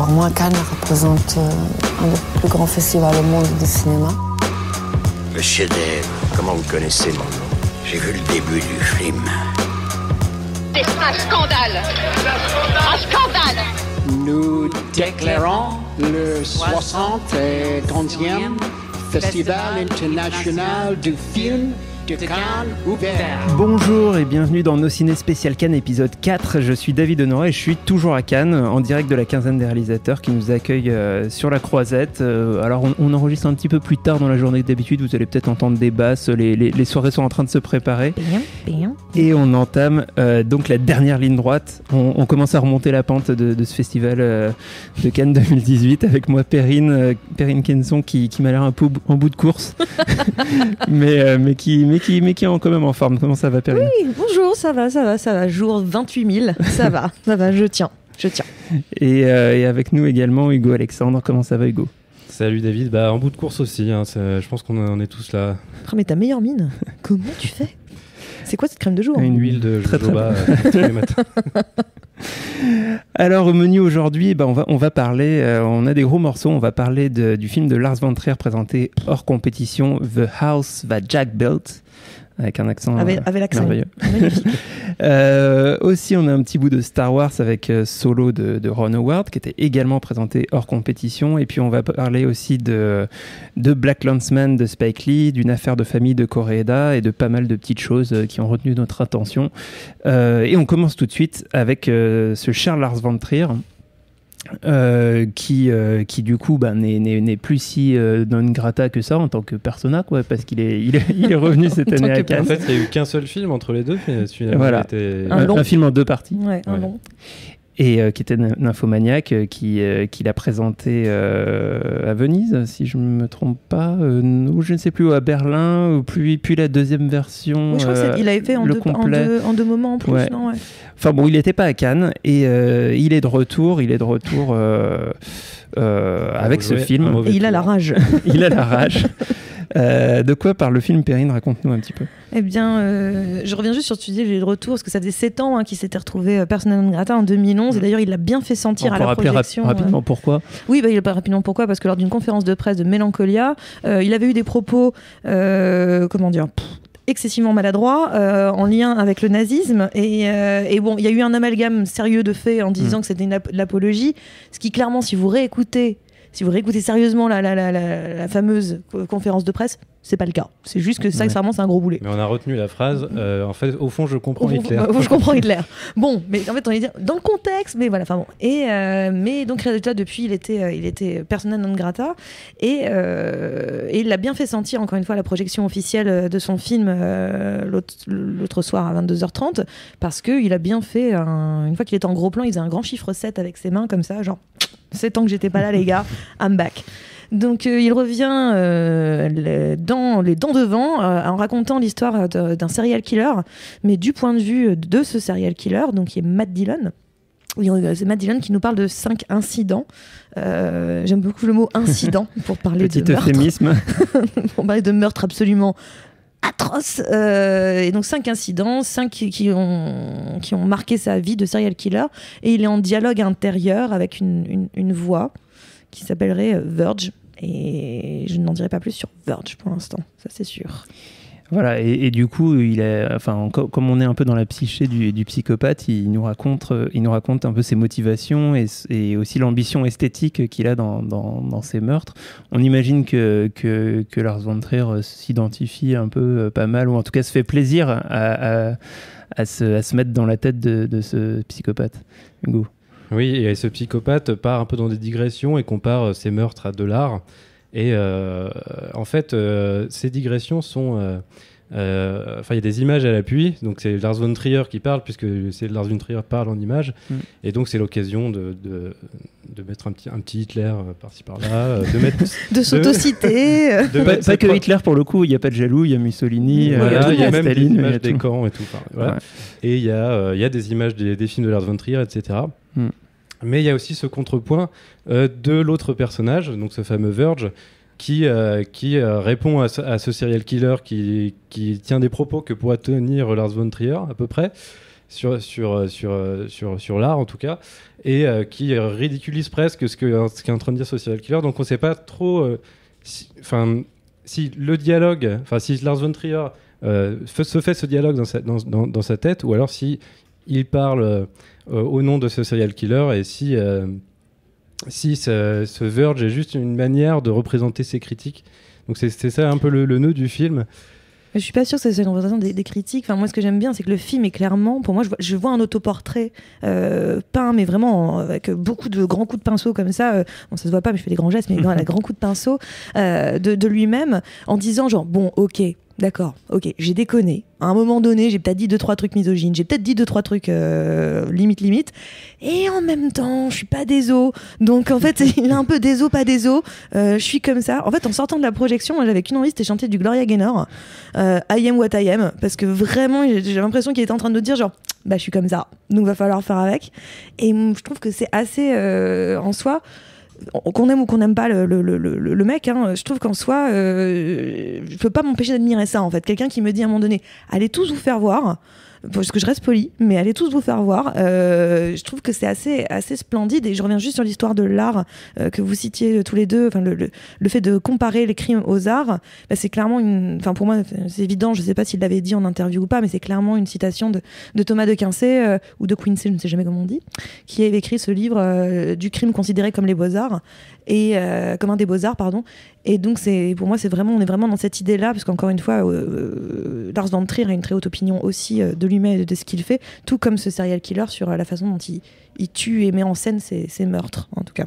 Pour moi, Cannes représente un des plus grands festivals au monde de cinéma. Monsieur Dave, comment vous connaissez mon nom? J'ai vu le début du film. C'est un scandale! Un scandale! Nous déclarons le 71e Festival international du film de Cannes ouvert. Bonjour et bienvenue dans Nos Ciné Spécial Cannes épisode 4. Je suis David Honorat et je suis toujours à Cannes en direct de la quinzaine des réalisateurs qui nous accueillent sur la Croisette. Alors on enregistre un petit peu plus tard dans la journée que d'habitude, vous allez peut-être entendre des basses, les soirées sont en train de se préparer. Et on entame donc la dernière ligne droite. On commence à remonter la pente de ce festival de Cannes 2018 avec moi Perrine Kenson qui m'a l'air un peu en bout de course mais qui est quand même en forme. Comment ça va, Perrine ? Oui, bonjour, ça va. Jour 28 000, ça va, je tiens. Et avec nous également Hugo Alexandre. Comment ça va, Hugo ? Salut David, en bout de course aussi, hein, je pense qu'on est tous là. Oh, mais ta meilleure mine, comment tu fais ? C'est quoi cette crème de jour ? Une huile de jojoba tous les matins. Alors au menu aujourd'hui, on va parler, on a des gros morceaux, on va parler du film de Lars von Trier présenté hors compétition, The House That Jack Built, avec un accent avec l'accent merveilleux. Magnifique. Aussi on a un petit bout de Star Wars avec Solo de Ron Howard qui était également présenté hors compétition, et puis on va parler aussi de Black Landsman de Spike Lee, d'une affaire de famille de Koreeda et de pas mal de petites choses qui ont retenu notre attention. Et on commence tout de suite avec ce cher Lars von Trier qui du coup n'est plus si non grata que ça en tant que persona, quoi, parce qu'il est revenu cette année à Cannes. En fait, il n'y a eu qu'un seul film entre les deux, voilà. Un film en deux parties. Ouais, un long. Et qui était Nymphomaniac, qui l'a présenté à Venise, si je ne me trompe pas, ou je ne sais plus, ou à Berlin, ou puis la deuxième version. Oui, je crois qu'il avait fait en deux moments en plus. Ouais. Non, ouais. Enfin bon, il n'était pas à Cannes, et il est de retour avec ce film. Et il a la rage. Il a la rage. De quoi parle le film, Perrine ? Raconte-nous un petit peu. Eh bien, je reviens juste sur ce que tu dis, j'ai le retour, parce que ça faisait 7 ans qu'il s'était retrouvé persona non grata en 2011, et d'ailleurs il l'a bien fait sentir à la projection. Rapidement pourquoi ? Oui, il a pas rapidement pourquoi, parce que lors d'une conférence de presse de Mélancolia, il avait eu des propos, excessivement maladroit en lien avec le nazisme, et bon, il y a eu un amalgame sérieux de faits en disant que c'était de l'apologie, ce qui clairement, si vous réécoutez sérieusement la fameuse conférence de presse, c'est pas le cas. C'est juste que sincèrement, c'est un gros boulet. Mais on a retenu la phrase, en fait, au fond, je comprends Hitler. Je comprends Hitler. Bon, mais en fait, on est dans le contexte, mais voilà, enfin bon. Mais donc, résultat, depuis, il était persona non grata, et il l'a bien fait sentir, encore une fois, à la projection officielle de son film l'autre soir à 22h30, parce qu'il a bien fait, une fois qu'il était en gros plan, il faisait un grand chiffre 7 avec ses mains, comme ça, genre, 7 ans que j'étais pas là, les gars, I'm back. Donc il revient dans les dents devant en racontant l'histoire d'un serial killer, mais du point de vue de ce serial killer, donc qui est Matt Dillon. C'est Matt Dillon qui nous parle de 5 incidents. J'aime beaucoup le mot incident pour parler de meurtre. Petit euphémisme. Pour parler de meurtre absolument atroce. Et donc 5 incidents, 5 qui ont marqué sa vie de serial killer. Et il est en dialogue intérieur avec une voix qui s'appellerait Verge, et je n'en dirai pas plus sur Verge pour l'instant, ça c'est sûr. Voilà, et du coup, comme on est un peu dans la psyché du psychopathe, il nous raconte un peu ses motivations et aussi l'ambition esthétique qu'il a dans ses meurtres. On imagine que Lars von Trier s'identifie un peu pas mal, ou en tout cas se fait plaisir à se mettre dans la tête de ce psychopathe. Hugo. Oui, et ce psychopathe part un peu dans des digressions et compare ses meurtres à de l'art. Et en fait, ces digressions sont... il y a des images à l'appui, donc c'est Lars von Trier qui parle, puisque c'est Lars von Trier parle en images, et donc c'est l'occasion de mettre un petit Hitler par-ci par-là, de s'autociter. Pas que Hitler pour le coup, il n'y a pas de jaloux, il y a Mussolini, il y a même Staline, des images des camps et tout. Voilà. Ouais. Et il y a des images des films de Lars von Trier, etc. Mais il y a aussi ce contrepoint de l'autre personnage, donc ce fameux Verge, qui répond à ce serial killer qui tient des propos que pourrait tenir Lars von Trier à peu près, sur l'art en tout cas, et qui ridiculise presque ce qu'est en train de dire ce serial killer. Donc on ne sait pas trop si le dialogue, si Lars von Trier se fait ce dialogue dans sa tête, ou alors si il parle au nom de ce serial killer, et si ce Verge est juste une manière de représenter ses critiques. Donc c'est ça un peu le nœud du film. Je suis pas sûre que c'est une représentation des critiques. Enfin, moi, ce que j'aime bien, c'est que le film est clairement, pour moi, je vois un autoportrait peint, mais vraiment avec beaucoup de grands coups de pinceau comme ça. Bon, ça se voit pas, mais je fais des grands gestes, mais un grand coup de pinceau de lui-même, en disant genre, bon, ok, d'accord, ok, j'ai déconné. À un moment donné, j'ai peut-être dit 2-3 trucs misogynes, j'ai peut-être dit 2-3 trucs limite. Et en même temps, je suis pas déso. Donc en fait, il est un peu déso, pas déso. Je suis comme ça. En fait, en sortant de la projection, moi, j'avais qu'une envie, c'était chanter du Gloria Gaynor. I am what I am. Parce que vraiment, j'ai l'impression qu'il était en train de nous dire genre, bah je suis comme ça. Donc va falloir faire avec. Et je trouve que c'est assez en soi. Qu'on aime ou qu'on n'aime pas le mec, hein, je trouve qu'en soi, je peux pas m'empêcher d'admirer ça en fait. Quelqu'un qui me dit à un moment donné, allez tous vous faire voir, parce que je reste polie, mais allez tous vous faire voir. Je trouve que c'est assez splendide, et je reviens juste sur l'histoire de l'art que vous citiez tous les deux. Enfin, le fait de comparer les crimes aux arts, bah, c'est clairement enfin pour moi c'est évident. Je sais pas s'il l'avait dit en interview ou pas, mais c'est clairement une citation de Thomas de Quincey ou de Quincy, je ne sais jamais comment on dit, qui avait écrit ce livre du crime considéré comme les beaux-arts et comme un des beaux-arts, pardon. Et donc pour moi on est vraiment dans cette idée-là, parce qu'encore une fois, Lars von Trier a une très haute opinion aussi de lui-même et de ce qu'il fait, tout comme ce serial killer sur la façon dont il tue et met en scène ses meurtres, en tout cas.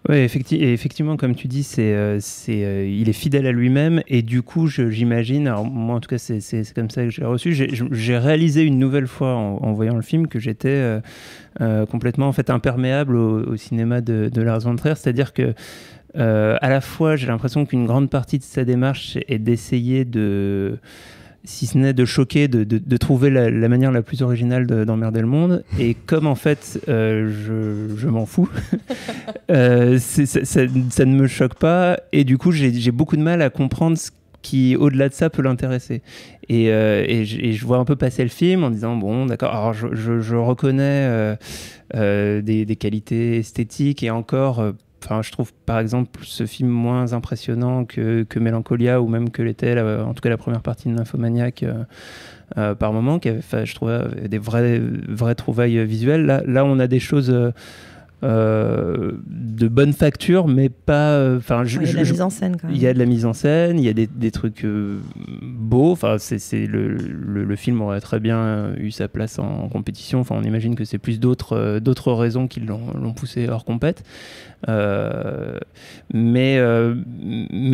Oui, effectivement, comme tu dis, il est fidèle à lui-même, et du coup, j'imagine, alors moi en tout cas, c'est comme ça que j'ai reçu, j'ai réalisé une nouvelle fois en voyant le film que j'étais complètement en fait imperméable au cinéma de Lars von Trier, c'est-à-dire que à la fois, j'ai l'impression qu'une grande partie de sa démarche est d'essayer si ce n'est de choquer, de trouver la manière la plus originale d'emmerder le monde. Et comme en fait, je m'en fous, ça ne me choque pas. Et du coup, j'ai beaucoup de mal à comprendre ce qui, au-delà de ça, peut l'intéresser. Et je vois un peu passer le film en disant, bon, d'accord, alors je reconnais des qualités esthétiques, et encore... je trouve par exemple ce film moins impressionnant que Mélancolia, ou même que l'était en tout cas la première partie de Nymphomaniac par moment, qui avait, je trouvais, des vraies trouvailles visuelles. Là on a des choses de bonne facture, mais pas. Il y a de la mise en scène quand même. Il y a de la mise en scène, il y a des trucs beaux. Le film aurait très bien eu sa place en compétition. Enfin, on imagine que c'est plus d'autres raisons qui l'ont poussé hors compète. Mais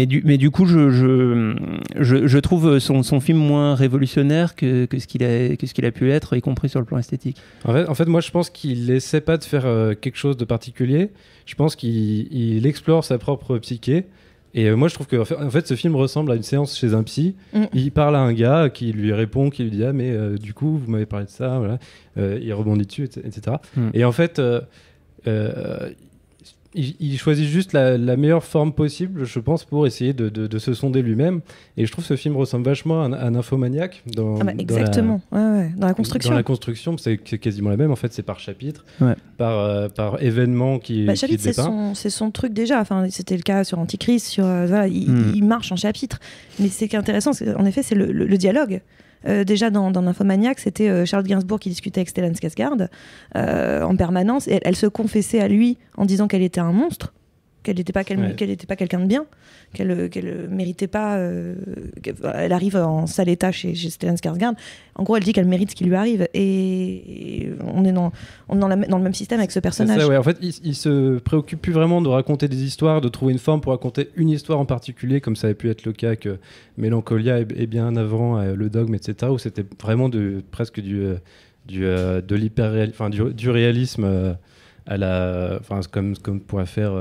du coup, je trouve son film moins révolutionnaire que ce qu'il a pu être, y compris sur le plan esthétique. En fait, moi, je pense qu'il essaie pas de faire quelque chose de particulier. Je pense qu'il explore sa propre psyché. Et moi, je trouve que en fait, ce film ressemble à une séance chez un psy. Il parle à un gars qui lui répond, qui lui dit « Ah, mais du coup, vous m'avez parlé de ça. » Voilà. Il rebondit dessus, etc. Et en fait... il choisit juste la meilleure forme possible, je pense, pour essayer de se sonder lui-même. Et je trouve que ce film ressemble vachement à Nymphomaniac exactement. Dans la construction. Dans la construction, c'est quasiment la même. En fait, c'est par chapitre, par événement qui chapitre, c'est son truc déjà. Enfin, c'était le cas sur Antichrist. Il marche en chapitre. Mais ce qui est intéressant, en effet, c'est le dialogue. Déjà dans Nymphomaniac, c'était Charles Gainsbourg qui discutait avec Stellan Skarsgård en permanence, et elle se confessait à lui en disant qu'elle était un monstre, qu'elle n'était pas quelqu'un de bien, qu'elle méritait pas. Elle arrive en sale état chez Stellan Skarsgård. En gros, elle dit qu'elle mérite ce qui lui arrive, et on est dans le même système avec ce personnage. C'est ça, ouais. En fait, il se préoccupe plus vraiment de raconter des histoires, de trouver une forme pour raconter une histoire en particulier, comme ça avait pu être le cas que Mélancolia et bien avant Le Dogme, etc., où c'était vraiment presque du réalisme. Comme pourrait faire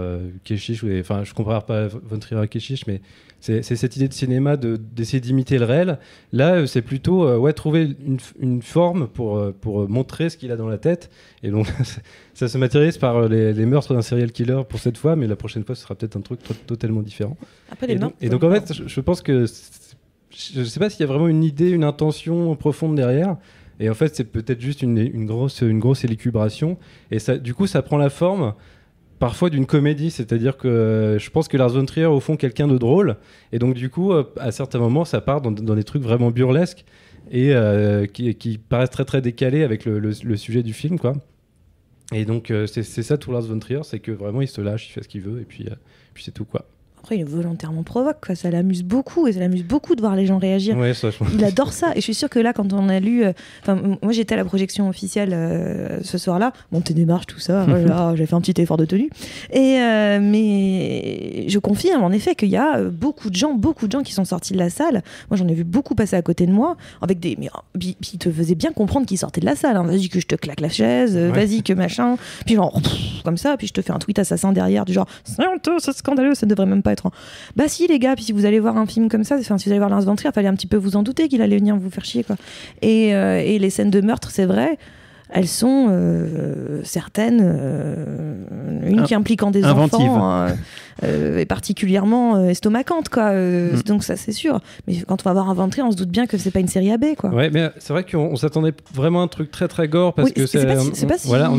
Keshish, je compare pas von Trier à Keshish, mais c'est cette idée de cinéma d'essayer d'imiter le réel. Là, c'est plutôt trouver une forme pour montrer ce qu'il a dans la tête. Et donc ça se matérialise par les meurtres d'un serial killer pour cette fois, mais la prochaine fois ce sera peut-être un truc totalement différent. Après, et donc en fait, je pense que je sais pas s'il y a vraiment une idée, une intention profonde derrière. Et en fait, c'est peut-être juste une grosse élucubration. Et ça, du coup, ça prend la forme parfois d'une comédie. C'est-à-dire que je pense que Lars von Trier est au fond quelqu'un de drôle. Et donc, du coup, à certains moments, ça part dans des trucs vraiment burlesques et qui paraissent très, très décalés avec le sujet du film, quoi. Et donc, c'est ça tout Lars von Trier, c'est que vraiment, il se lâche, il fait ce qu'il veut, et puis c'est tout, quoi. Après, il volontairement provoque, quoi. Ça l'amuse beaucoup, et ça l'amuse beaucoup de voir les gens réagir. Ouais, ça, Il adore ça, et je suis sûre que là, quand on a lu... moi, j'étais à la projection officielle ce soir-là, montée des marches, tout ça, voilà, j'ai fait un petit effort de tenue. Mais je confirme, en effet, qu'il y a beaucoup de gens qui sont sortis de la salle. Moi, j'en ai vu beaucoup passer à côté de moi, avec des... Puis ils te faisaient bien comprendre qu'ils sortaient de la salle. Hein. Vas-y que je te claque la chaise, vas-y que machin. Puis genre, comme ça, puis je te fais un tweet assassin derrière, du genre, c'est honteux, c'est scandaleux, ça ne devrait même pas être... Bah si les gars, puis si vous allez voir un film comme ça, si vous allez voir Lars von Trier, il fallait un petit peu vous en douter qu'il allait venir vous faire chier, quoi. Et les scènes de meurtre, c'est vrai, elles sont certaines, une qui impliquant des enfants, et particulièrement estomacante, quoi. Donc ça, c'est sûr. Mais quand on va voir un von Trier, on se doute bien que c'est pas une série AB, quoi. Ouais, mais c'est vrai qu'on s'attendait vraiment à un truc très très gore parce que c'est pas si... voilà,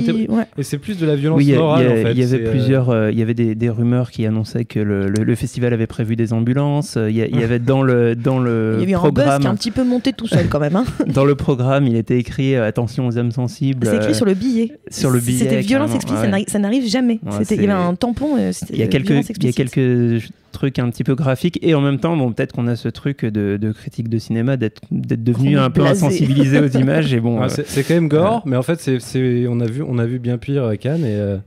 et c'est plus de la violence oui, morale, en fait. Il y avait plusieurs, il y avait des rumeurs qui annonçaient que le festival avait prévu des ambulances. Il y avait dans le il y a eu programme, un buzz qui a un petit peu monté tout seul, quand même. Hein. Dans le programme, il était écrit attention aux âmes sensibles. C'est écrit sur le billet. Sur le billet. C'était violence explicite, ça n'arrive jamais. Ouais, il y avait un tampon. Il y a quelques trucs un petit peu graphiques et en même temps, bon, peut-être qu'on a ce truc de critique de cinéma d'être devenu un peu insensibilisé aux images et bon. C'est quand même gore, mais en fait, on a vu bien pire à Cannes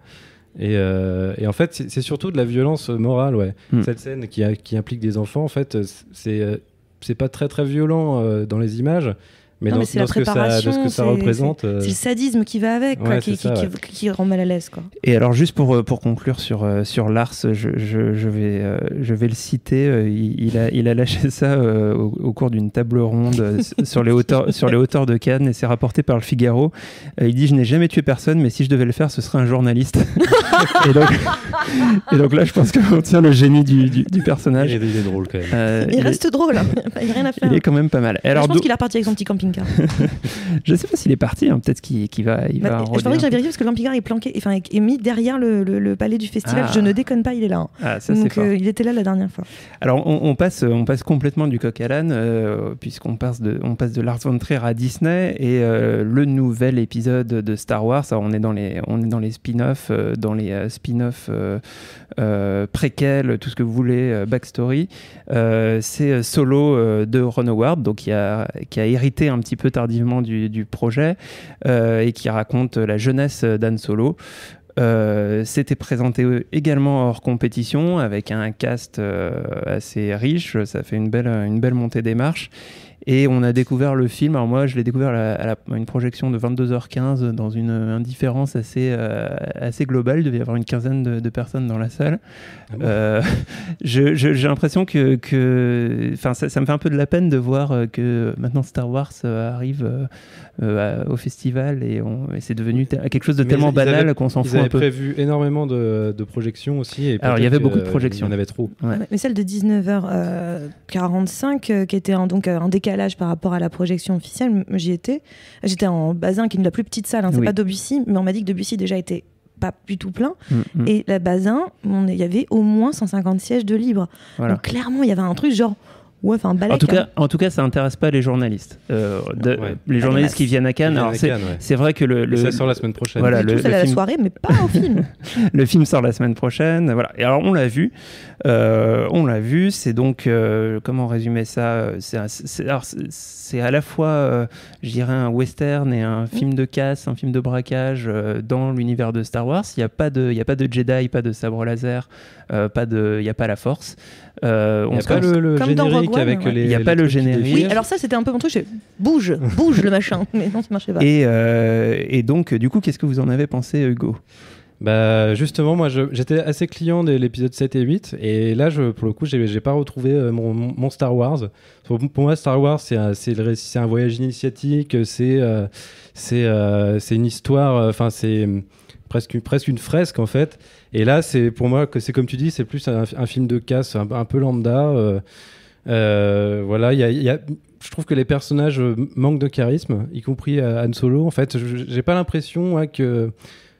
et en fait, c'est surtout de la violence morale, ouais. Cette scène qui implique des enfants, en fait, c'est pas très très violent dans les images. Mais dans ce que ça représente. C'est le sadisme qui va avec, quoi, qui rend mal à l'aise, quoi. Et alors, juste pour conclure sur Lars, je vais le citer. Il a lâché ça au cours d'une table ronde sur les hauteurs de Cannes, et c'est rapporté par le Figaro. Il dit: je n'ai jamais tué personne, mais si je devais le faire, ce serait un journaliste. et donc là, je pense qu'on tient le génie du personnage. Il est drôle quand même. Il reste drôle. Il n'y a rien à faire. Il est quand même pas mal. Alors, je pense qu'il est reparti avec son petit camping-car. Je sais pas s'il est parti, hein. Peut-être qu'il va. Je faudrait que j'aille vérifier parce que le camping-car est planqué, enfin est mis derrière le palais du festival. Je ne déconne pas, il est là. Hein. Ah, ça, donc il était là la dernière fois. Alors on passe complètement du coq à l'âne puisqu'on passe de Lars von Trier à Disney et le nouvel épisode de Star Wars. Alors, on est dans les spin-offs, préquels, tout ce que vous voulez, backstory. C'est Solo de Ron Howard, donc qui a hérité un petit peu tardivement du projet et qui raconte la jeunesse d'Han Solo. C'était présenté également hors compétition avec un cast assez riche. Ça fait une belle montée des marches. Et on a découvert le film. Alors moi, je l'ai découvert à une projection de 22h15 dans une indifférence assez globale. Il devait y avoir une quinzaine de personnes dans la salle. J'ai l'impression que ça me fait un peu de la peine de voir que maintenant Star Wars arrive au festival et c'est devenu quelque chose de tellement banal qu'on s'en fout un peu. Ils avaient prévu énormément de projections aussi. Et alors il y avait beaucoup de projections. Il y en avait trop. Ouais. Mais celle de 19h45 qui était un décalage par rapport à la projection officielle, j'y étais. J'étais en Bazin, qui est la plus petite salle, c'est pas Debussy, mais on m'a dit que Debussy déjà était pas du tout plein. Et la Bazin, il y avait au moins 150 sièges de libre. Voilà. Donc clairement, il y avait un truc genre... Ouais, enfin, balèque, en tout cas, ça intéresse pas les journalistes. Les journalistes qui viennent à Cannes. Alors, c'est vrai que ça sort la semaine prochaine. Voilà, le film... à la soirée, mais pas au film. Le film sort la semaine prochaine. Voilà. Et alors, on l'a vu. C'est donc comment résumer ça ? C'est à la fois, je dirais, un western et un film de casse, un film de braquage dans l'univers de Star Wars. Il y a pas de Jedi, pas de sabre laser, il y a pas la Force. Il n'y a pas le générique avec les... Il n'y a pas le générique. Oui, alors ça, c'était un peu mon truc. Bouge le machin. Mais non, ça ne marchait pas. Et donc, du coup, qu'est-ce que vous en avez pensé, Hugo ? Bah justement, moi j'étais assez client de l'épisode 7 et 8 et là pour le coup j'ai pas retrouvé mon Star Wars. Pour moi Star Wars c'est un voyage initiatique, c'est une histoire, enfin c'est presque une fresque en fait. Et là c'est pour moi que c'est comme tu dis, c'est plus un film de casse un peu lambda. Voilà, il y a je trouve que les personnages manquent de charisme, y compris Han Solo. En fait, j'ai pas l'impression que...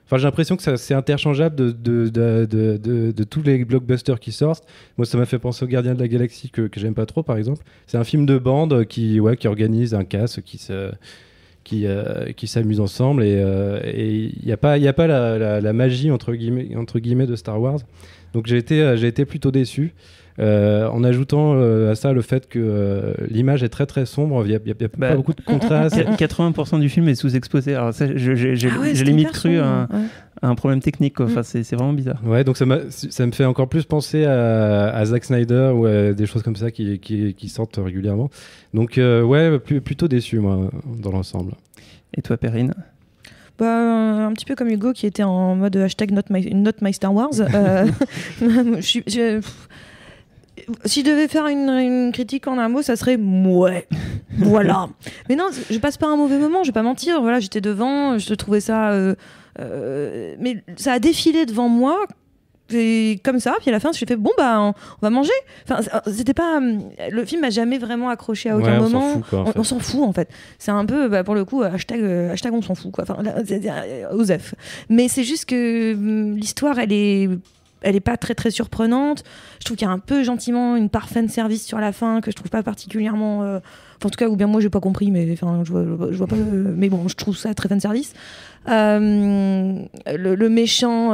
Enfin, j'ai l'impression que c'est interchangeable de tous les blockbusters qui sortent. Moi, ça m'a fait penser aux Gardiens de la Galaxie que j'aime pas trop, par exemple. C'est un film de bande qui organise un casse, qui s'amusent ensemble, et il n'y a pas la magie entre guillemets de Star Wars. Donc j'ai été plutôt déçu. En ajoutant à ça le fait que l'image est très très sombre, il n'y a pas beaucoup de contraste. 80% du film est sous-exposé. Alors ça, j'ai limite cru à un problème technique, quoi. Enfin, c'est vraiment bizarre. Ouais, donc ça me fait encore plus penser à Zack Snyder ou à des choses comme ça qui sortent régulièrement. Donc plutôt déçu, moi, dans l'ensemble. Et toi, Perrine ? Un petit peu comme Hugo qui était en mode hashtag not my Star Wars. Si je devais faire une critique en un mot, ça serait ouais. Voilà. Mais non, je passe pas un mauvais moment, je vais pas mentir. Voilà, j'étais devant, je trouvais ça. Mais ça a défilé devant moi. Et comme ça, puis à la fin, j'ai fait on va manger. Enfin, c'était pas. Le film m'a jamais vraiment accroché à aucun moment. On s'en fout en fait. C'est un peu, pour le coup, hashtag on s'en fout quoi. Enfin, Osef. Mais c'est juste que l'histoire, elle est pas très très surprenante. Je trouve qu'il y a un peu gentiment une part fan service sur la fin que je trouve pas particulièrement. En tout cas, ou bien moi j'ai pas compris, mais enfin je vois pas. Mais bon, je trouve ça très fan service. Le méchant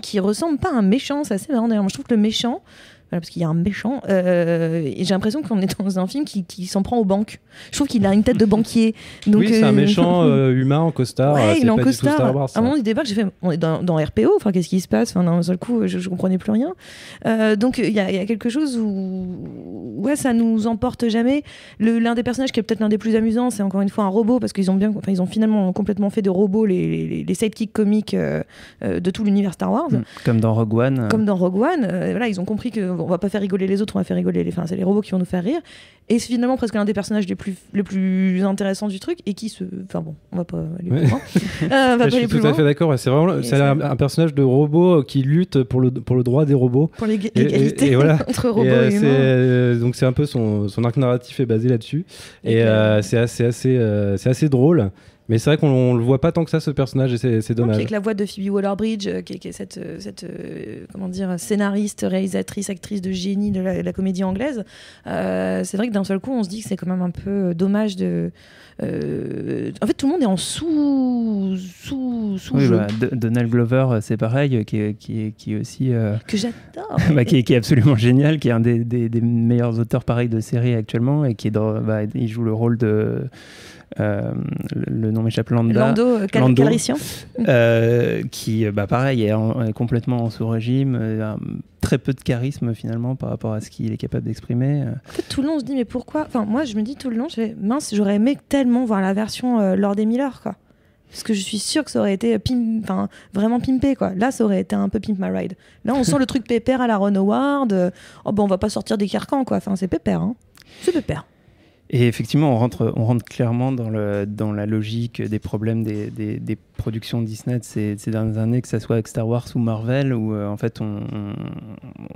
qui ressemble pas à un méchant, c'est assez marrant d'ailleurs. Moi je trouve que le méchant, parce qu'il y a un méchant, et j'ai l'impression qu'on est dans un film qui s'en prend aux banques. Je trouve qu'il a une tête de banquier. Donc, oui, c'est un méchant humain en costard. Ouais, il est en costard. Star Wars, à un moment du débat, j'ai fait, on est dans RPO, enfin, qu'est-ce qui se passe? Enfin, d'un seul coup, je comprenais plus rien. Donc il y a quelque chose où ça nous emporte jamais. L'un des personnages qui est peut-être l'un des plus amusants, c'est encore une fois un robot, parce qu'ils ont finalement complètement fait de robots les sidekicks comiques de tout l'univers Star Wars. Comme dans Rogue One. Voilà, ils ont compris qu'on va pas faire rigoler les autres, on va faire rigoler c'est les robots qui vont nous faire rire. Et c'est finalement presque l'un des personnages les plus intéressants du truc, et qui enfin bon, on va pas aller plus loin. Je suis tout à fait d'accord. C'est vraiment un personnage de robot qui lutte pour le droit des robots, pour l'égalité et voilà. entre robots et humains. Donc c'est un peu son arc narratif est basé là-dessus, et c'est assez drôle. Mais c'est vrai qu'on le voit pas tant que ça, ce personnage, et c'est dommage. Avec la voix de Phoebe Waller-Bridge, qui est cette comment dire, scénariste, réalisatrice, actrice de génie de la comédie anglaise. C'est vrai que d'un seul coup, on se dit que c'est quand même un peu dommage de. En fait, tout le monde est en sous jeu. Donald Glover, c'est pareil, qui est aussi que j'adore. qui est absolument génial, qui est un des meilleurs auteurs pareil de série actuellement, et qui est il joue le rôle de. Le nom m'échappe, Lando Calrissian, qui pareil est complètement en sous-régime, très peu de charisme finalement par rapport à ce qu'il est capable d'exprimer. En fait, tout le long on se dit mais pourquoi, enfin moi je me dis tout le long, mince, j'aurais aimé tellement voir la version Lord et Miller quoi, parce que je suis sûre que ça aurait été vraiment pimpé quoi. Là ça aurait été un peu Pimp My Ride. Là on sent le truc pépère à la Ron Howard. On va pas sortir des carcans quoi, enfin c'est pépère, c'est pépère. Et effectivement, on rentre clairement dans la logique des problèmes des productions Disney de ces dernières années, que ça soit avec Star Wars ou Marvel, où en fait on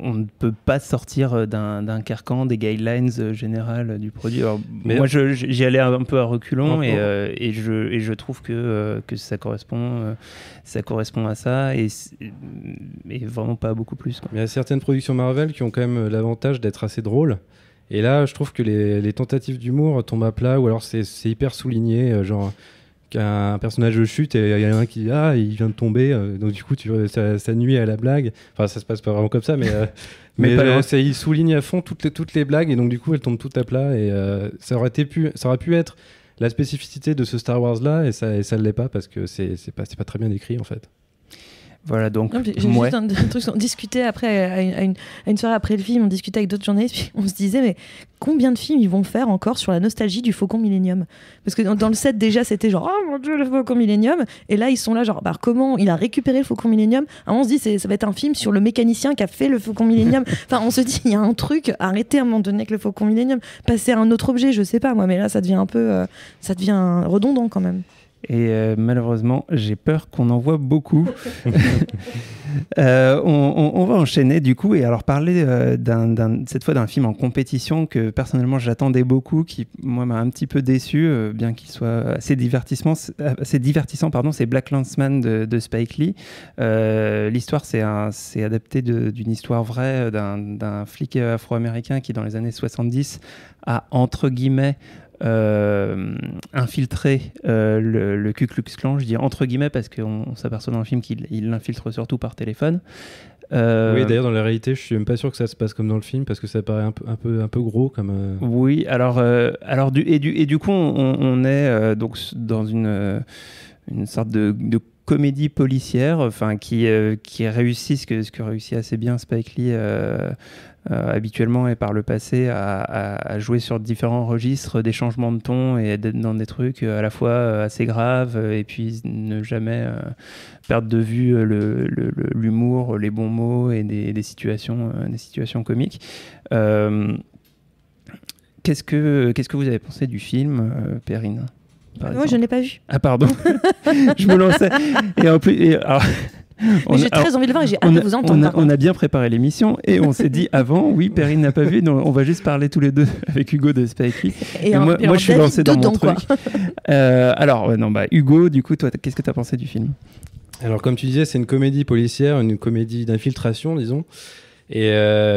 ne peut pas sortir d'un carcan, des guidelines générales du produit. Alors, moi, j'y allais un peu à reculons, et je trouve que ça correspond à ça, et vraiment pas beaucoup plus, quoi. Il y a certaines productions Marvel qui ont quand même l'avantage d'être assez drôles. Et là, je trouve que les tentatives d'humour tombent à plat, ou alors c'est hyper souligné, genre qu'un personnage chute et il y en a un qui dit il vient de tomber, donc du coup ça nuit à la blague. Enfin, ça se passe pas vraiment comme ça, mais il souligne à fond toutes les blagues, et donc du coup elles tombent toutes à plat, et ça aurait pu être la spécificité de ce Star Wars là, et ça l'est pas, parce que c'est pas très bien écrit en fait. Voilà, donc j'ai juste un truc, on discutait après à une soirée après le film, on discutait avec d'autres journalistes, puis on se disait mais combien de films ils vont faire encore sur la nostalgie du Faucon Millenium, parce que dans le set déjà c'était genre oh mon dieu le Faucon Millenium, et là ils sont là genre comment il a récupéré le Faucon Millenium. On se dit ça va être un film sur le mécanicien qui a fait le Faucon Millenium. Enfin on se dit il y a un truc, arrêtez à un moment donné avec le Faucon Millenium, passer à un autre objet, je sais pas moi, mais là ça devient un peu ça devient redondant quand même. Et malheureusement, j'ai peur qu'on en voit beaucoup. On va enchaîner du coup et alors parler cette fois d'un film en compétition que personnellement j'attendais beaucoup, qui moi m'a un petit peu déçu, bien qu'il soit assez divertissant. C'est Black Landsman de Spike Lee. L'histoire c'est adapté d'une histoire vraie d'un flic afro-américain qui dans les années 70 a entre guillemets infiltrer le Ku Klux Klan. Je dis entre guillemets parce qu'on s'aperçoit dans le film qu'il l'infiltre surtout par téléphone. Oui, d'ailleurs dans la réalité je suis même pas sûr que ça se passe comme dans le film parce que ça paraît un peu gros comme Oui, alors du coup on est donc dans une sorte de comédie policière, enfin qui réussit ce que réussit assez bien Spike Lee habituellement et par le passé à jouer sur différents registres, des changements de ton et d'être dans des trucs à la fois assez graves et puis ne jamais perdre de vue l'humour, les bons mots et des situations comiques. Qu'est-ce que vous avez pensé du film, Perrine? Moi, je ne l'ai pas vu. Ah, pardon. Je me lançais. Et en plus, mais j'ai très envie de le voir et j'ai hâte de vous entendre. On a bien préparé l'émission et on s'est dit avant, oui, Perrine n'a pas vu, donc on va juste parler tous les deux avec Hugo de Spike Lee. Et moi, je suis lancé dans mon truc. Hugo, du coup, toi, qu'est-ce que tu as pensé du film? Alors, comme tu disais, c'est une comédie policière, une comédie d'infiltration, disons. Et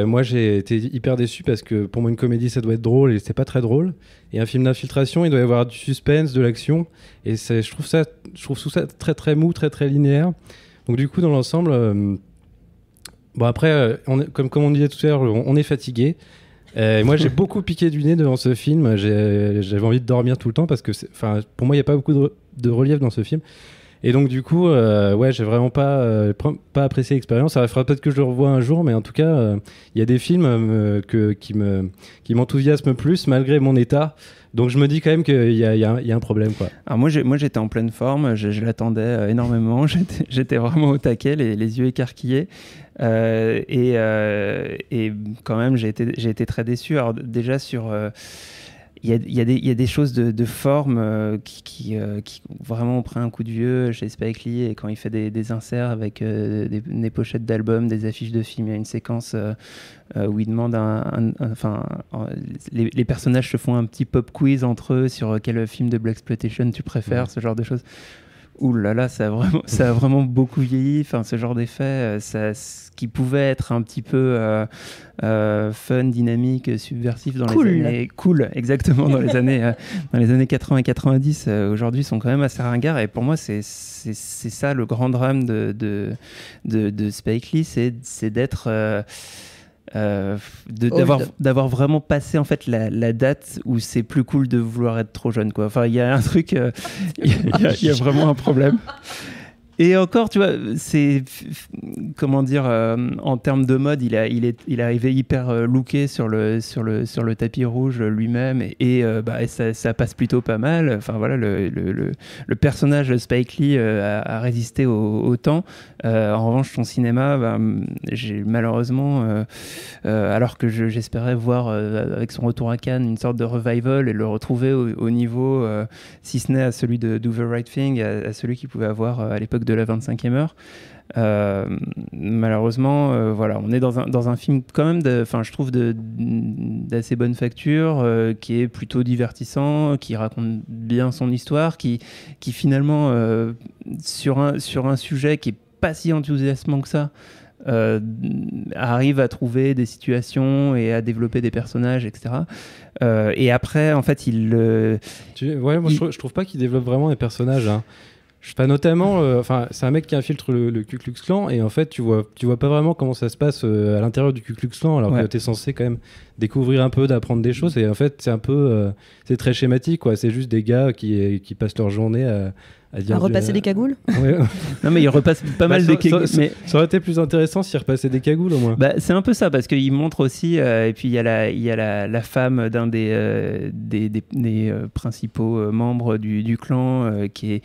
moi j'ai été hyper déçu parce que pour moi une comédie ça doit être drôle et c'est pas très drôle, et un film d'infiltration il doit y avoir du suspense, de l'action, et je trouve tout ça très très mou, très très linéaire. Donc du coup dans l'ensemble après comme on disait tout à l'heure, on est fatigué. Moi j'ai beaucoup piqué du nez devant ce film, j'avais envie de dormir tout le temps parce que pour moi il n'y a pas beaucoup de relief dans ce film. Et donc du coup, j'ai vraiment pas apprécié l'expérience. Ça fera peut-être que je le revois un jour, mais en tout cas, il y a des films qui m'enthousiasment plus malgré mon état. Donc je me dis quand même qu'il y a un problème, quoi. Alors moi j'étais en pleine forme, je l'attendais énormément. J'étais vraiment au taquet, les yeux écarquillés. Et quand même j'ai été très déçu. Alors déjà sur il y a des choses de forme qui vraiment ont pris un coup de vieux chez Spike Lee, et quand il fait des inserts avec des pochettes d'albums, des affiches de films, il y a une séquence où il demande les personnages se font un petit pop quiz entre eux sur quel film de Blaxploitation tu préfères, ce genre de choses. Ouh là là, ça a vraiment beaucoup vieilli. Enfin, ce genre d'effet, ce qui pouvait être un petit peu fun, dynamique, subversif dans les années cool, exactement dans les années 80 et 90. Aujourd'hui, sont quand même assez ringards. Et pour moi, c'est ça le grand drame de Spike Lee, c'est d'être d'avoir vraiment passé en fait la date où c'est plus cool de vouloir être trop jeune, quoi. Enfin, il y a un truc, il y a vraiment un problème. Et encore, tu vois, c'est comment dire, en termes de mode, il est arrivé hyper looké sur le tapis rouge lui-même, et ça passe plutôt pas mal. Enfin voilà, le personnage de Spike Lee a résisté au temps. En revanche, son cinéma, j'ai malheureusement, alors que j'espérais voir avec son retour à Cannes une sorte de revival et le retrouver au niveau, si ce n'est à celui de Do the Right Thing, à celui qu'il pouvait avoir à l'époque de la 25e heure. Malheureusement, voilà, on est dans un film quand même, je trouve d'assez bonne facture, qui est plutôt divertissant, qui raconte bien son histoire, qui finalement sur un sujet qui est pas si enthousiasmant que ça, arrive à trouver des situations et à développer des personnages, etc. Et après, en fait, je trouve pas qu'il développe vraiment des personnages, hein. Je sais pas, notamment, c'est un mec qui infiltre le Ku Klux Klan, et en fait tu vois pas vraiment comment ça se passe à l'intérieur du Ku Klux Klan, alors que t'es censé quand même découvrir un peu, d'apprendre des choses, et en fait c'est un peu c'est très schématique, quoi. C'est juste des gars qui passent leur journée à repasser des cagoules. Ouais. Non, mais ils repassent pas mal des cagoules. Ça aurait été plus intéressant s'ils repassaient des cagoules au moins. C'est un peu ça, parce qu'il montre aussi, et puis il y a la femme d'un des principaux membres du clan qui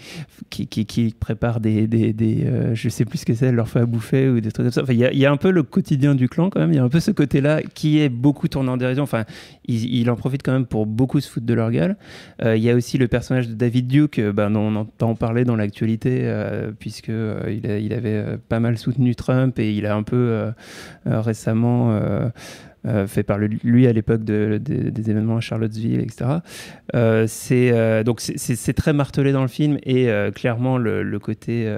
prépare des je sais plus ce que c'est, elle leur fait à bouffer ou des trucs comme ça. Enfin, il y a un peu le quotidien du clan quand même, il y a un peu ce côté-là qui est beaucoup tourné en dérision. Enfin, il en profite quand même pour beaucoup se foutre de leur gueule. Il y a aussi le personnage de David Duke, dont on n'entend en parler dans l'actualité, puisque il avait pas mal soutenu Trump et il a un peu récemment fait par lui à l'époque des événements à Charlottesville, etc. Donc c'est très martelé dans le film et clairement le côté,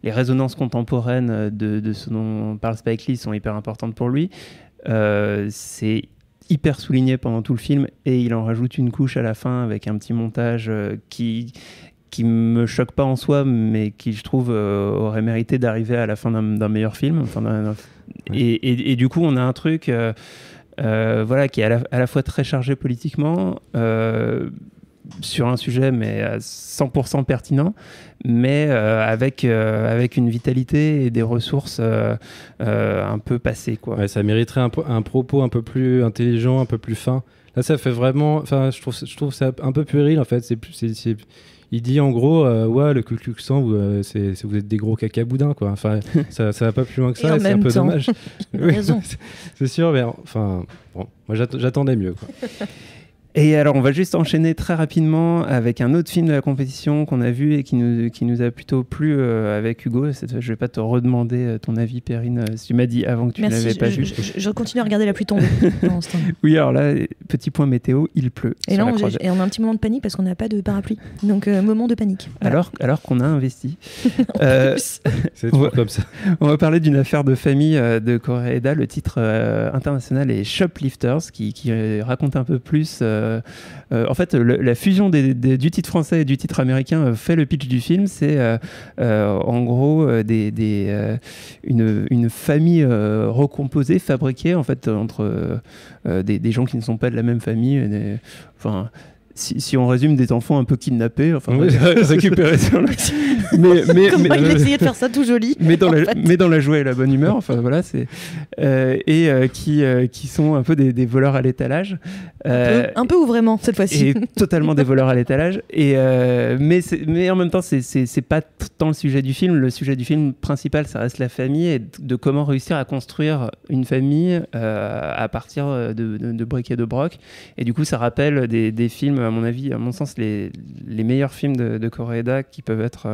les résonances contemporaines de ce dont parle Spike Lee sont hyper importantes pour lui. C'est hyper souligné pendant tout le film et il en rajoute une couche à la fin avec un petit montage qui me choque pas en soi, mais qui je trouve aurait mérité d'arriver à la fin d'un meilleur film. Et du coup on a un truc voilà, qui est à la fois très chargé politiquement sur un sujet mais à 100% pertinent, mais avec une vitalité et des ressources un peu passées, quoi. Ouais, ça mériterait un propos un peu plus intelligent, un peu plus fin. Là ça fait vraiment, enfin je trouve ça un peu puéril en fait. Il dit en gros ouais, le Ku Klux Klan vous êtes des gros cacaboudins, quoi. Enfin ça va pas plus loin que ça et c'est un peu dommage. Oui, raison. C'est sûr, mais enfin bon, moi j'attendais mieux, quoi. Et alors, on va juste enchaîner très rapidement avec un autre film de la compétition qu'on a vu et qui nous a plutôt plu avec Hugo. Cette fois, je ne vais pas te redemander ton avis, Perrine, si tu m'as dit avant que tu ne l'avais pas vu. Je continue à regarder la pluie tomber pendant ce temps. Oui, alors là, petit point météo, il pleut. Et là, on a un petit moment de panique parce qu'on n'a pas de parapluie. Donc, moment de panique. Voilà. Alors qu'on a investi. C'est toujours comme ça. On va parler d'une affaire de famille de Koreeda. Le titre international est Shoplifters, qui raconte un peu plus... en fait, la fusion du titre français et du titre américain fait le pitch du film. C'est en gros une famille recomposée, fabriquée en fait entre des gens qui ne sont pas de la même famille. Enfin, si on résume, des enfants un peu kidnappés, enfin oui, récupérés sur le... il essayait de faire ça tout joli. Mais dans la joie et la bonne humeur, enfin voilà, c'est qui sont un peu des voleurs à l'étalage. Un peu ou vraiment cette fois-ci. Et totalement des voleurs à l'étalage. Mais en même temps, c'est pas tant le sujet du film. Le sujet du film principal, ça reste la famille et de comment réussir à construire une famille à partir de briques et de broc. Et du coup, ça rappelle des films, à mon avis, à mon sens, les meilleurs films de Koreeda qui peuvent être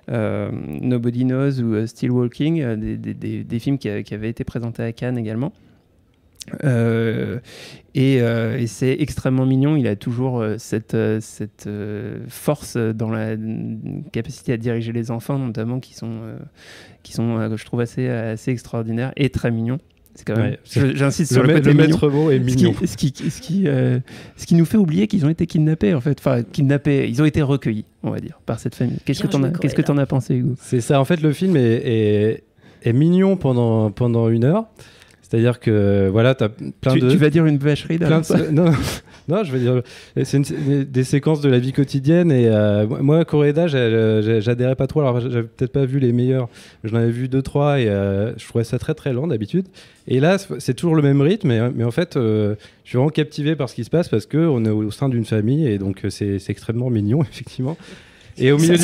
Nobody Knows ou Still Walking, des films qui avaient été présentés à Cannes également. Et c'est extrêmement mignon. Il a toujours cette force dans la capacité à diriger les enfants, notamment, qui sont je trouve assez extraordinaires et très mignons. C'est quand même, ouais, j'insiste sur le côté le maître mot est mignon. Ce qui nous fait oublier qu'ils ont été kidnappés, en fait. Enfin, kidnappés, ils ont été recueillis, on va dire, par cette famille. Qu'est-ce que t'en as pensé, Hugo ? C'est ça, en fait, le film est mignon pendant 1 heure. C'est-à-dire que voilà, t'as plein de... Tu vas dire une vacherie là, Non, je veux dire, c'est des séquences de la vie quotidienne et moi, Koreeda, j'adhérais pas trop. Alors, j'avais peut-être pas vu les meilleurs, j'en avais vu 2-3 et je trouvais ça très très lent d'habitude. Et là, c'est toujours le même rythme, mais en fait, je suis vraiment captivé par ce qui se passe parce qu'on est au sein d'une famille et donc c'est extrêmement mignon, effectivement. Et au milieu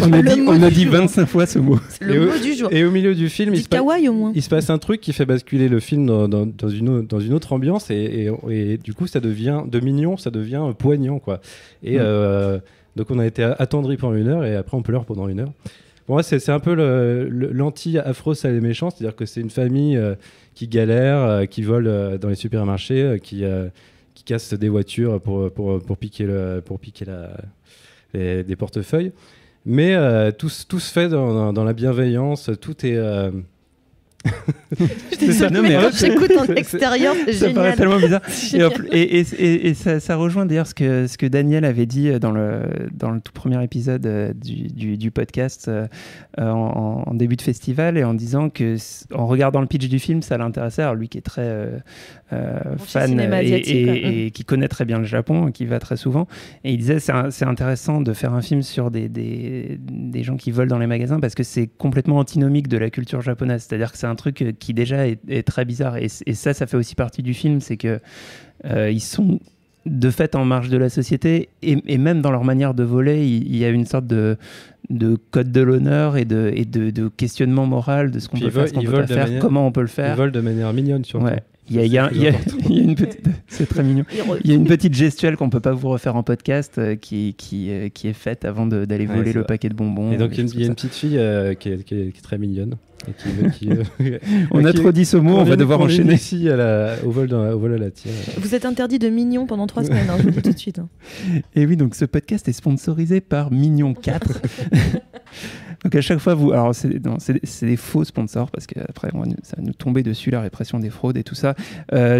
on a dit 25 fois ce mot. C'est le mot du jour. Et au milieu du film, il se passe un truc qui fait basculer le film dans une autre ambiance et du coup, ça devient de mignon, ça devient poignant, quoi. Et donc, on a été attendri pendant 1 heure et après, on pleure pendant 1 heure. Bon, ouais, c'est un peu l'anti-Afro sale et méchant, c'est-à-dire que c'est une famille qui galère, qui vole dans les supermarchés, qui casse des voitures pour piquer des portefeuilles. Mais tout se fait dans la bienveillance, tout est... Non, mais j'écoute en extérieur, c'est génial. Ça paraît tellement bizarre. Et ça rejoint d'ailleurs ce que Daniel avait dit dans le tout premier épisode du podcast en début de festival, et en disant que en regardant le pitch du film, ça l'intéressait. Alors lui qui est très fan et qui connaît très bien le Japon, qui va très souvent, et il disait c'est intéressant de faire un film sur des gens qui volent dans les magasins parce que c'est complètement antinomique de la culture japonaise. C'est-à-dire que c'est un truc qui déjà est très bizarre, et ça fait aussi partie du film, c'est que ils sont de fait en marge de la société, et même dans leur manière de voler, il y a une sorte de code de l'honneur et de questionnement moral de ce qu'on peut faire, ce qu'on peut pas faire, comment on peut le faire. Ils volent de manière mignonne surtout. Ouais. une petite, c'est très mignon. Il y a une petite gestuelle qu'on peut pas vous refaire en podcast qui est faite avant d'aller voler le paquet de bonbons. Et donc il y a une petite fille qui est très mignonne. On a trop dit ce mot, on va devoir enchaîner ici au vol à la tire. Vous êtes interdit de Mignon pendant 3 semaines, je vous le dis tout de suite. Et oui, donc ce podcast est sponsorisé par Mignon 4. Donc à chaque fois, alors c'est des faux sponsors parce qu'après ça va nous tomber dessus, la répression des fraudes et tout ça.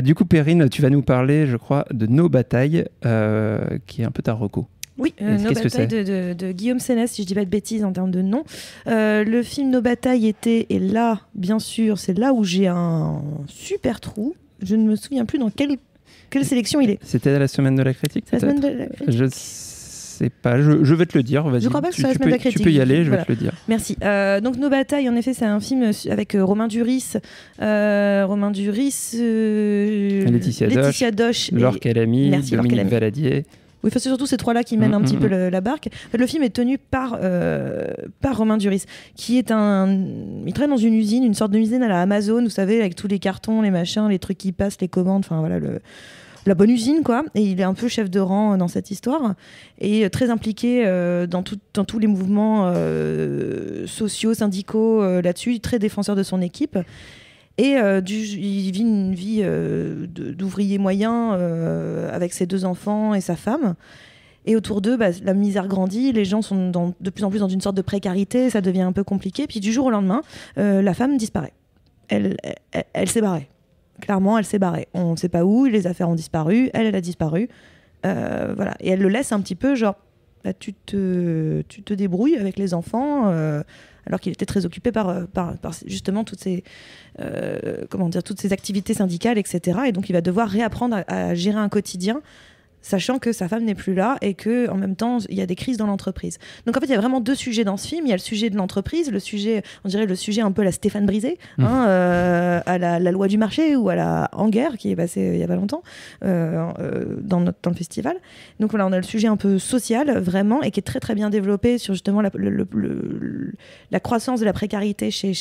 Du coup, Perrine, tu vas nous parler, je crois, de Nos batailles, qui est un peu ta reco. Oui, Nos batailles de Guillaume Sénès, si je dis pas de bêtises en termes de nom. Le film Nos batailles était, et là, bien sûr, c'est là où j'ai un super trou. Je ne me souviens plus dans quelle sélection il est. C'était la semaine de la critique, c'est la semaine de la critique. Je sais pas, je vais te le dire. Vas-y. Je crois pas que c'est la semaine de la critique. Tu peux y aller, je vais te le dire. Merci. Donc Nos batailles, en effet, c'est un film avec Romain Duris, Laetitia Doche, Laure Calamy, Dominique Valadier. Oui, c'est surtout ces 3-là qui mènent un petit peu la barque. Le film est tenu par Romain Duris, qui est il travaille dans une usine, une sorte d'usine à la Amazon, vous savez, avec tous les cartons, les machins, les trucs qui passent, les commandes, enfin voilà, la bonne usine, quoi. Et il est un peu chef de rang dans cette histoire et très impliqué dans tous les mouvements sociaux, syndicaux là-dessus, très défenseur de son équipe. Et il vit une vie d'ouvrier moyen avec ses 2 enfants et sa femme. Et autour d'eux, la misère grandit, les gens sont de plus en plus dans une sorte de précarité, ça devient un peu compliqué. Puis du jour au lendemain, la femme disparaît. Elle s'est barrée. Clairement, elle s'est barrée. On ne sait pas où, les affaires ont disparu, elle a disparu. Voilà. Et elle le laisse un petit peu, genre, tu te débrouilles avec les enfants, alors qu'il était très occupé par justement toutes ces activités syndicales, etc. Et donc, il va devoir réapprendre à gérer un quotidien, sachant que sa femme n'est plus là et qu'en même temps, il y a des crises dans l'entreprise. Donc en fait, il y a vraiment 2 sujets dans ce film. Il y a le sujet de l'entreprise, on dirait le sujet un peu à la Stéphane Brisé, à la loi du marché ou à la Anguère, qui est passée il y a pas longtemps dans le festival. Donc voilà, on a le sujet un peu social, vraiment, et qui est très très bien développé sur justement la croissance de la précarité chez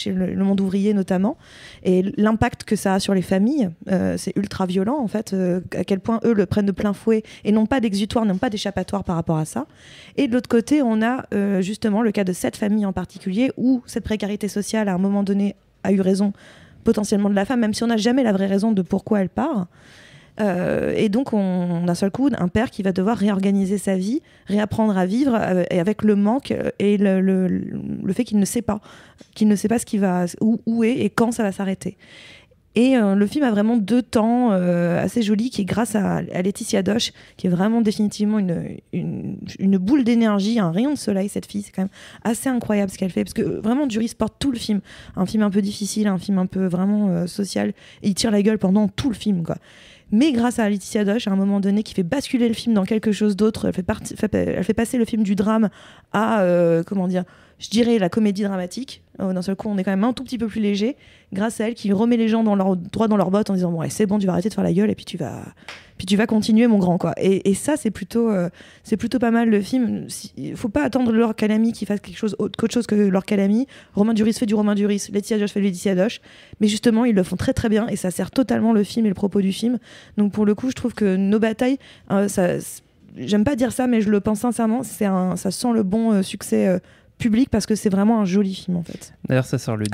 le monde ouvrier notamment, et l'impact que ça a sur les familles. C'est ultra violent, en fait, à quel point eux le prennent de plein fouet et n'ont pas d'exutoire, n'ont pas d'échappatoire par rapport à ça. Et de l'autre côté, on a justement le cas de cette famille en particulier où cette précarité sociale, à un moment donné, a eu raison potentiellement de la femme, même si on n'a jamais la vraie raison de pourquoi elle part. Et donc, on d'un seul coup, un père qui va devoir réorganiser sa vie, réapprendre à vivre, et avec le manque et le fait qu'il ne sait pas ce qui va, où est et quand ça va s'arrêter. Et le film a vraiment 2 temps assez jolis, qui est grâce à Laetitia Doche, qui est vraiment définitivement une boule d'énergie, un rayon de soleil, cette fille. C'est quand même assez incroyable ce qu'elle fait, parce que vraiment Duris porte tout le film. Un film un peu difficile, un film un peu vraiment social, et il tire la gueule pendant tout le film, quoi. Mais grâce à Laetitia Doche, à un moment donné, qui fait basculer le film dans quelque chose d'autre, elle fait passer le film du drame à, je dirais la comédie dramatique. D'un seul coup, on est quand même un tout petit peu plus léger, grâce à elle, qui remet les gens droit dans leurs bottes en disant bon, allez, c'est bon, tu vas arrêter de faire la gueule et puis tu vas continuer, mon grand, quoi. Et ça, c'est plutôt pas mal, le film. Il faut pas attendre Laure Calamy qui fasse quelque chose qu'autre chose que Laure Calamy. Romain Duris fait du Romain Duris, Laetitia Doche fait Laetitia Doche, mais justement, ils le font très très bien et ça sert totalement le film et le propos du film. Donc pour le coup, je trouve que Nos batailles, j'aime pas dire ça, mais je le pense sincèrement, ça sent le bon succès public, parce que c'est vraiment un joli film, en fait. D'ailleurs, ça sort le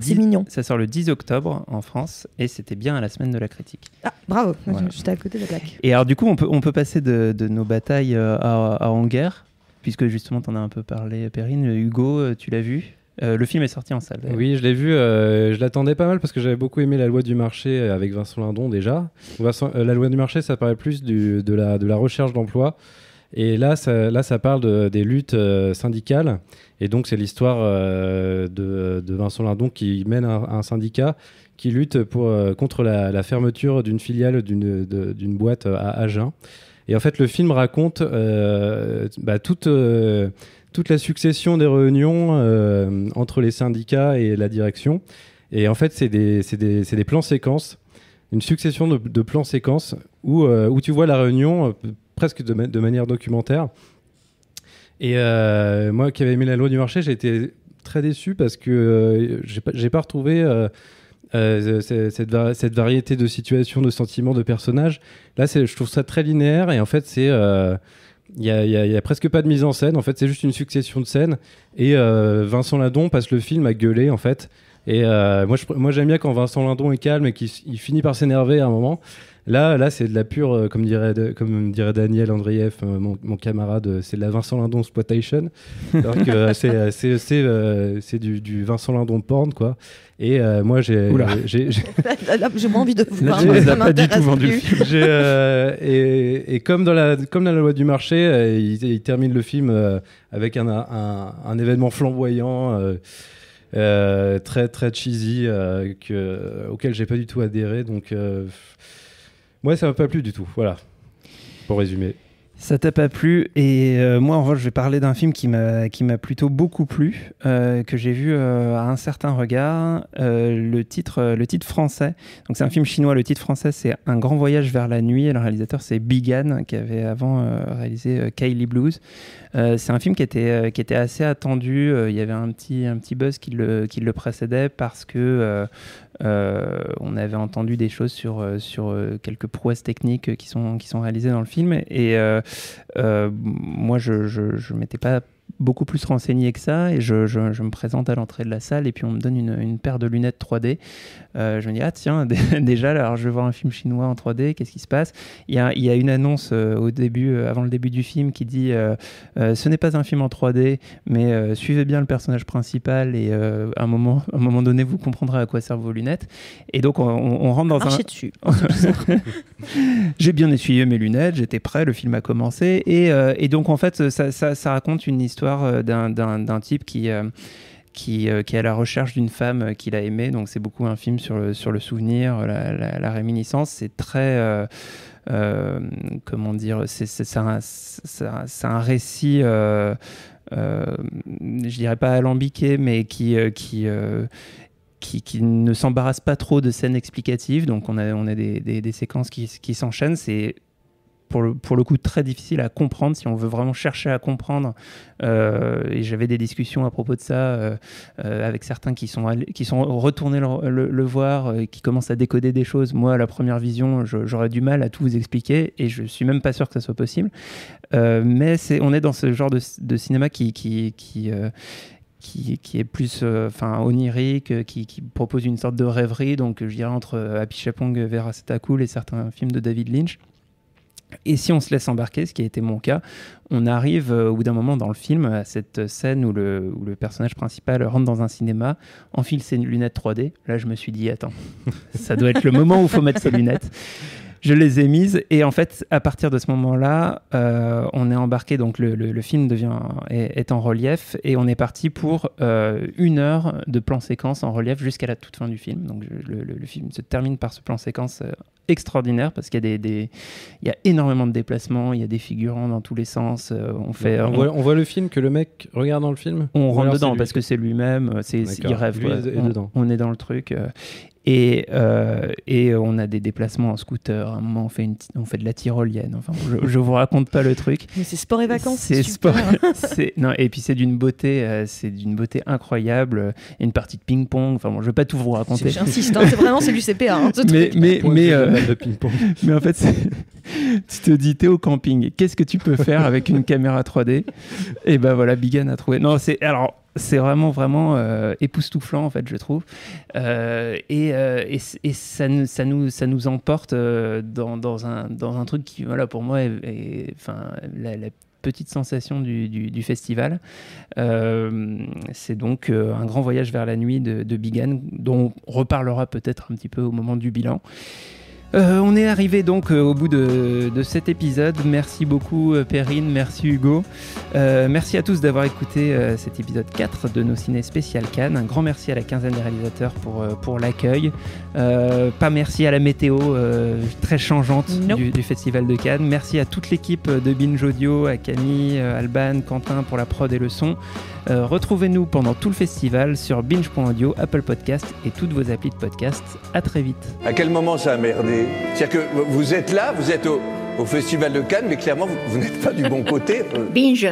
10 octobre en France, et c'était bien à la semaine de la critique. Ah, bravo, voilà. J'étais à côté de la plaque. Et alors du coup, on peut passer de Nos batailles à Anguère, puisque justement tu en as un peu parlé, Perrine. Hugo, tu l'as vu? Le film est sorti en salle. Oui, je l'ai vu. Je l'attendais pas mal parce que j'avais beaucoup aimé La loi du marché avec Vincent Lindon déjà. La loi du marché, ça parlait plus de la recherche d'emploi. Et là, ça parle des luttes syndicales. Et donc, c'est l'histoire de Vincent Lindon qui mène un syndicat qui lutte contre la fermeture d'une filiale d'une boîte à Agen. Et en fait, le film raconte toute la succession des réunions entre les syndicats et la direction. Et en fait, c'est des plans séquences, une succession de plans séquences où tu vois la réunion presque de manière documentaire. Et moi qui avais aimé La loi du marché, j'ai été très déçu parce que j'ai pas retrouvé cette variété de situations, de sentiments, de personnages. Là, je trouve ça très linéaire et en fait, il y a presque pas de mise en scène. En fait, c'est juste une succession de scènes et Vincent Lindon passe le film à gueuler en fait. Et moi, j'aime bien quand Vincent Lindon est calme et qu'il finit par s'énerver à un moment. Là, c'est de la pure, comme dirait Daniel Andreev, mon camarade, c'est de la Vincent Lindon exploitation. Donc, c'est du Vincent Lindon porn, quoi. Et moi, j'ai moins envie de vous Là, voir. tu nous Ça as pas du tout m'intéresse vendu le plus. film. et comme dans la loi du marché, il termine le film avec un événement flamboyant. Très très cheesy auquel j'ai pas du tout adhéré, donc moi ça m'a pas plu du tout, voilà, pour résumer. Ça t'a pas plu et moi en revanche je vais parler d'un film qui m'a plutôt beaucoup plu, que j'ai vu à un certain regard. Le titre français, donc c'est un film chinois, le titre français c'est Un grand voyage vers la nuit et le réalisateur c'est Bigan qui avait avant réalisé Kylie Blues. C'est un film qui était assez attendu. Il y avait un petit buzz qui le précédait parce que on avait entendu des choses sur quelques prouesses techniques qui sont réalisées dans le film et moi je m'étais pas beaucoup plus renseigné que ça et je me présente à l'entrée de la salle et puis on me donne une paire de lunettes 3D. Je me dis tiens déjà alors je vais voir un film chinois en 3D, qu'est-ce qui se passe? Il y a une annonce au début, avant le début du film qui dit ce n'est pas un film en 3D mais suivez bien le personnage principal et à un moment donné vous comprendrez à quoi servent vos lunettes. Et donc on rentre dans Marchez dessus. J'ai bien essuyé mes lunettes, j'étais prêt, le film a commencé et donc en fait ça raconte une histoire d'un type qui est à la recherche d'une femme qu'il a aimée. Donc c'est beaucoup un film sur le souvenir, la réminiscence. C'est très comment dire, c'est un récit je dirais pas alambiqué mais qui ne s'embarrasse pas trop de scènes explicatives. Donc on a des séquences qui s'enchaînent. C'est pour le coup très difficile à comprendre si on veut vraiment chercher à comprendre. Et j'avais des discussions à propos de ça avec certains qui sont retournés le voir, qui commencent à décoder des choses. Moi, à la première vision, j'aurais du mal à tout vous expliquer et je suis même pas sûr que ça soit possible. Mais on est dans ce genre de cinéma qui est plus onirique, qui propose une sorte de rêverie, donc je dirais entre Happy Chapong, Vera Cool et certains films de David Lynch. Et si on se laisse embarquer, ce qui a été mon cas, on arrive au bout d'un moment dans le film à cette scène où le personnage principal rentre dans un cinéma, enfile ses lunettes 3D. Là, je me suis dit, attends, ça doit être le moment où il faut mettre ses lunettes. Je les ai mises et en fait, à partir de ce moment-là, on est embarqué, donc le film est en relief et on est parti pour 1 heure de plan séquence en relief jusqu'à la toute fin du film. Donc le film se termine par ce plan séquence extraordinaire parce qu'il y a énormément de déplacements, il y a des figurants dans tous les sens. On voit le film que le mec regarde dans le film. On rentre dedans parce que c'est lui-même, il rêve. Lui est dedans. On est dans le truc. Et on a des déplacements en scooter. À un moment, on fait de la tyrolienne. Enfin, je vous raconte pas le truc. Mais c'est sport et vacances. C'est super. Non, et puis c'est d'une beauté incroyable. Il y a une partie de ping-pong. Enfin bon, je vais pas tout vous raconter. J'insiste, c'est du CPA. Hein, mais en fait, tu te dis, t'es au camping. Qu'est-ce que tu peux faire avec une caméra 3D? Et ben voilà, Bigan a trouvé. Non, c'est vraiment époustouflant en fait, je trouve, et ça nous emporte dans un truc qui, voilà, pour moi est la petite sensation du festival. C'est donc Un grand voyage vers la nuit de Bigan, dont on reparlera peut-être un petit peu au moment du bilan. On est arrivé donc au bout de cet épisode. Merci beaucoup Perrine, merci Hugo. Merci à tous d'avoir écouté cet épisode 4 de nos ciné spécial Cannes. Un grand merci à la quinzaine des réalisateurs pour l'accueil. Pas merci à la météo très changeante du Festival de Cannes. Merci à toute l'équipe de Binge Audio, à Camille, Alban, Quentin pour la prod et le son. Retrouvez-nous pendant tout le festival sur binge.audio, Apple Podcast et toutes vos applis de podcast. À très vite. À quel moment ça a merdé? C'est-à-dire que vous êtes là, vous êtes au Festival de Cannes, mais clairement vous n'êtes pas du bon côté. Binge.